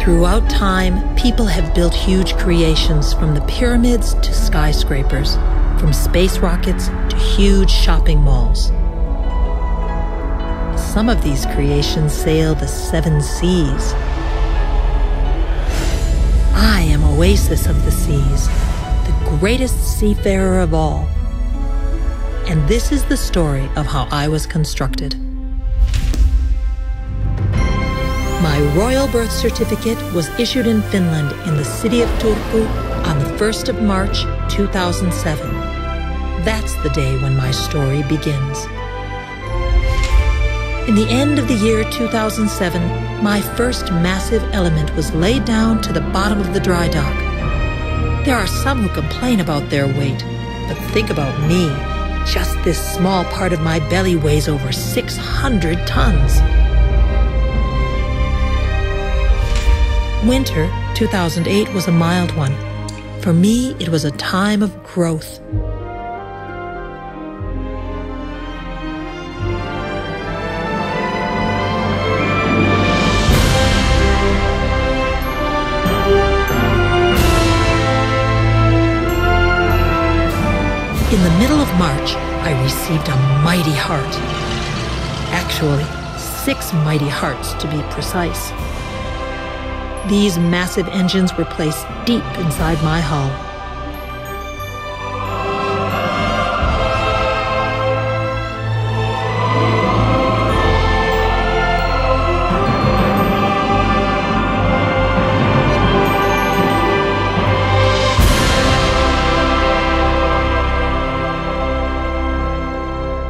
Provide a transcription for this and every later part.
Throughout time, people have built huge creations, from the pyramids to skyscrapers, from space rockets to huge shopping malls. Some of these creations sail the 7 seas. I am Oasis of the seas, the greatest seafarer of all. And this is the story of how I was constructed. My royal birth certificate was issued in Finland in the city of Turku on the 1st of March, 2007. That's the day when my story begins. In the end of the year 2007, my first massive element was laid down to the bottom of the dry dock. There are some who complain about their weight, but think about me. Just this small part of my belly weighs over 600 tons. Winter 2008 was a mild one. For me, it was a time of growth. In the middle of March, I received a mighty heart. Actually, 6 mighty hearts to be precise. These massive engines were placed deep inside my hull.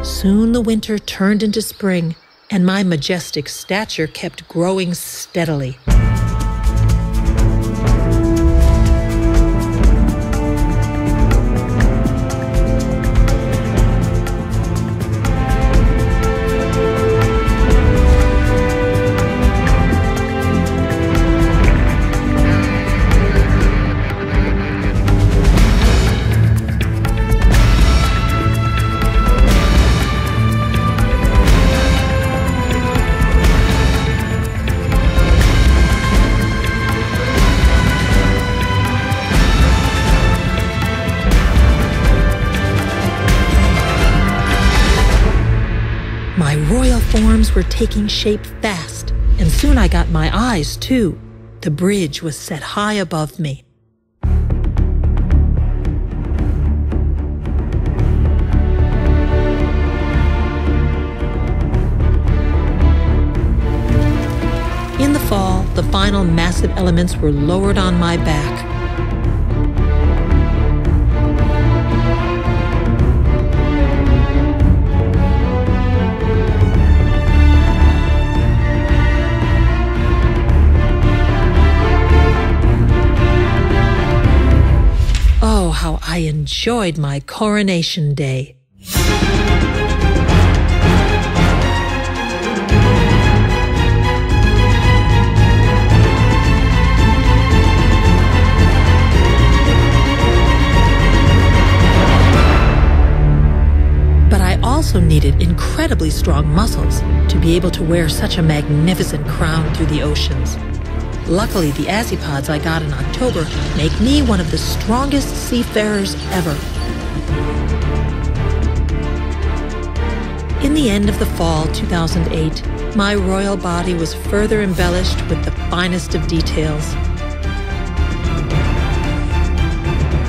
Soon the winter turned into spring, and my majestic stature kept growing steadily. Forms were taking shape fast, and soon I got my eyes, too. The bridge was set high above me. In the fall, the final massive elements were lowered on my back. How I enjoyed my coronation day. But I also needed incredibly strong muscles to be able to wear such a magnificent crown through the oceans. Luckily, the Asiakas I got in October make me one of the strongest seafarers ever. In the end of the fall 2008, my royal body was further embellished with the finest of details.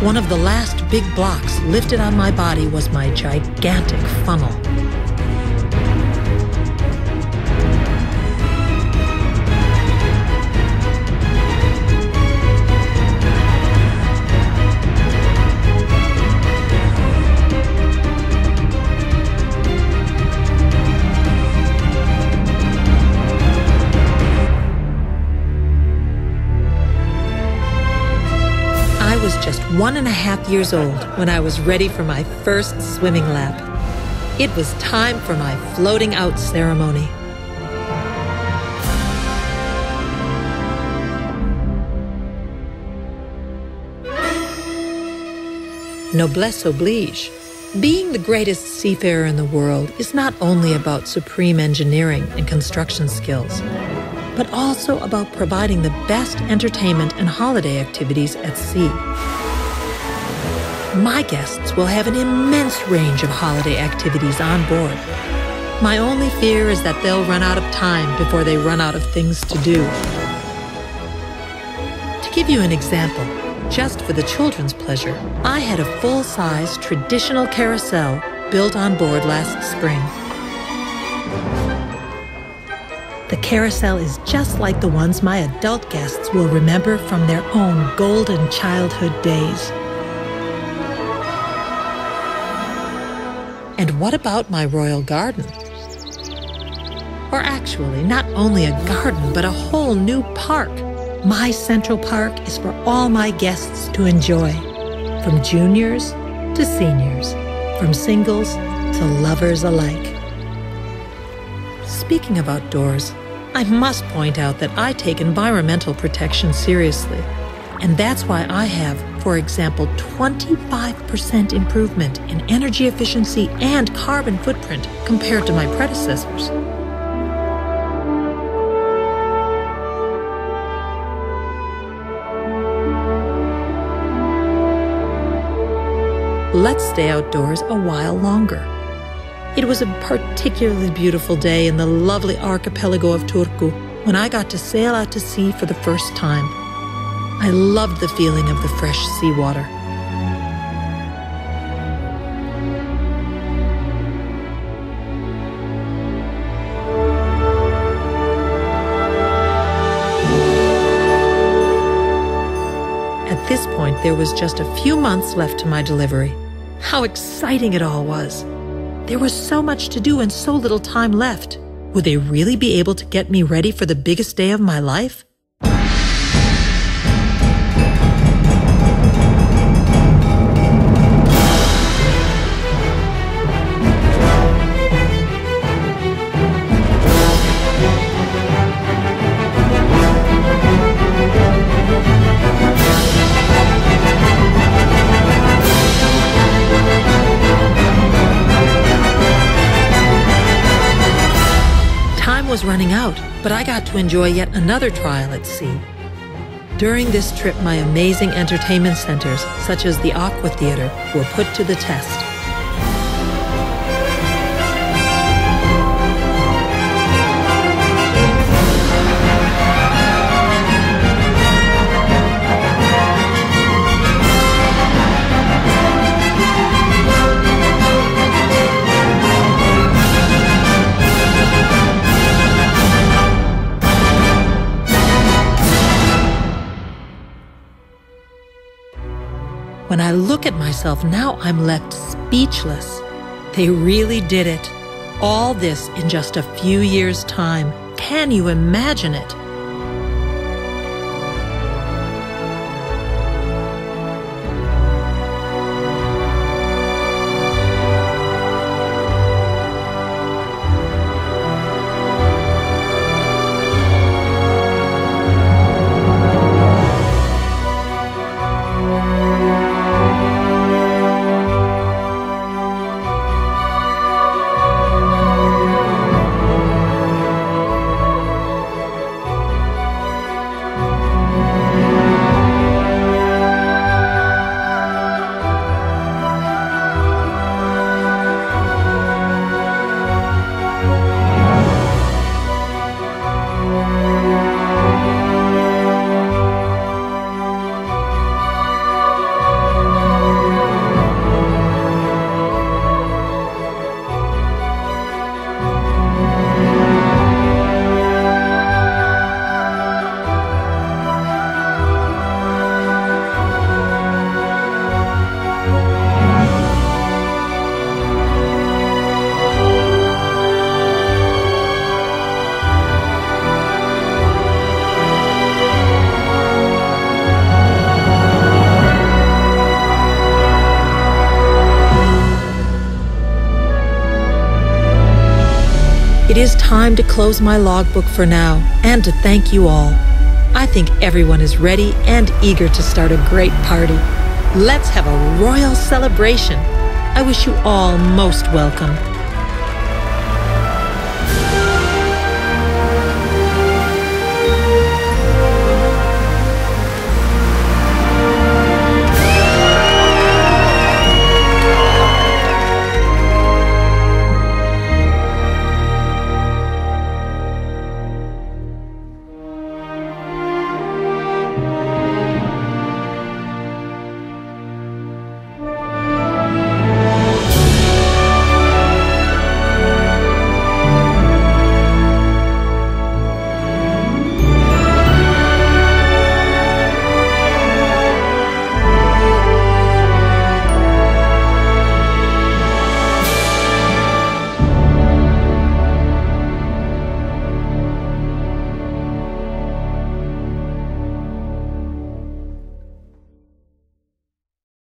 One of the last big blocks lifted on my body was my gigantic funnel. I was just 1.5 years old when I was ready for my first swimming lap. It was time for my floating out ceremony. Noblesse oblige. Being the greatest seafarer in the world is not only about supreme engineering and construction skills. but also about providing the best entertainment and holiday activities at sea. My guests will have an immense range of holiday activities on board. My only fear is that they'll run out of time before they run out of things to do. To give you an example, just for the children's pleasure, I had a full-size traditional carousel built on board last spring. The carousel is just like the ones my adult guests will remember from their own golden childhood days. And what about my royal garden? Or actually, not only a garden, but a whole new park. My Central Park is for all my guests to enjoy, from juniors to seniors, from singles to lovers alike. Speaking of outdoors, I must point out that I take environmental protection seriously. And that's why I have, for example, 25% improvement in energy efficiency and carbon footprint compared to my predecessors. Let's stay outdoors a while longer. It was a particularly beautiful day in the lovely archipelago of Turku when I got to sail out to sea for the first time. I loved the feeling of the fresh seawater. At this point, there was just a few months left to my delivery. How exciting it all was! There was so much to do and so little time left. Would they really be able to get me ready for the biggest day of my life? Was running out, but I got to enjoy yet another trial at sea. During this trip, my amazing entertainment centers, such as the Aqua Theater, were put to the test. When I look at myself now, I'm left speechless. They really did it. All this in just a few years' time. Can you imagine it? It is time to close my logbook for now and to thank you all. I think everyone is ready and eager to start a great party. Let's have a royal celebration. I wish you all most welcome.